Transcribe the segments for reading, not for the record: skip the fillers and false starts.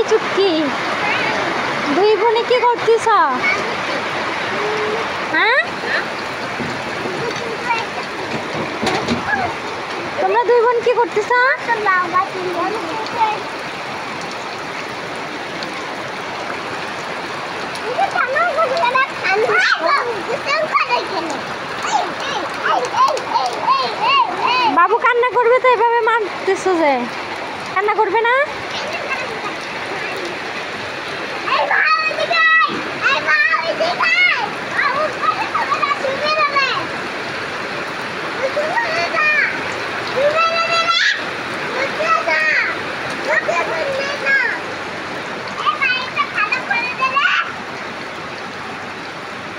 চুটকি দুই বোনে কি করতেছ? হ্যাঁ, তোমরা দুই বোন কি করতেছ? বাবু কান্না করবে তো এভাবে মারতেছো যে? কান্না করবে না?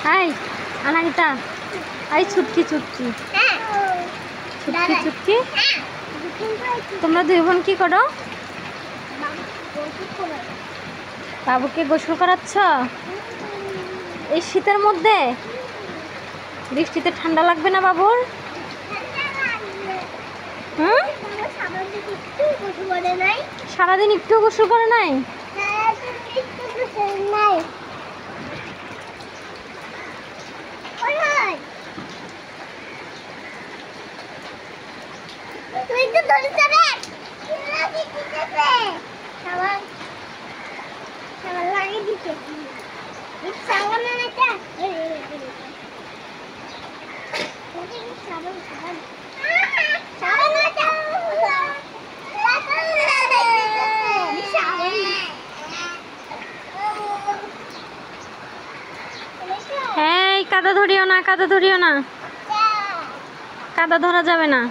হাই আনাহিতা, আই ছুটকি ছুটকি ছুটকি ছুটকি, তোমরা দুই বোন কি করো? বাবুকে গোসল করাচ্ছ এই শীতের মধ্যে? বৃষ্টিতে ঠান্ডা লাগবে না বাবুর? হুম, সারাদিন একটু গোসল করে নাই? হ্যাঁ, কাদা ধরিও না, কাদা ধরিও না, কাদা ধরা যাবে না।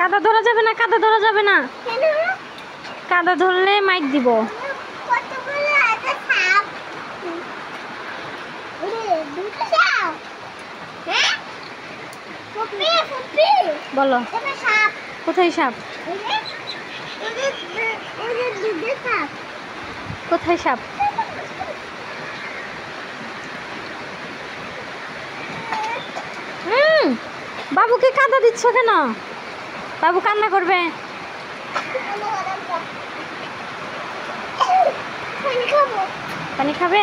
কাদা ধরা যাবে না, কাদা ধরা যাবে না, কাদা ধরলে মাইক দিব। বলো কোথায় সাপ? কোথায় সাপ? বাবুকে কাদা দিচ্ছ কেন? বাবু কান্না করবে। পানি খাবে?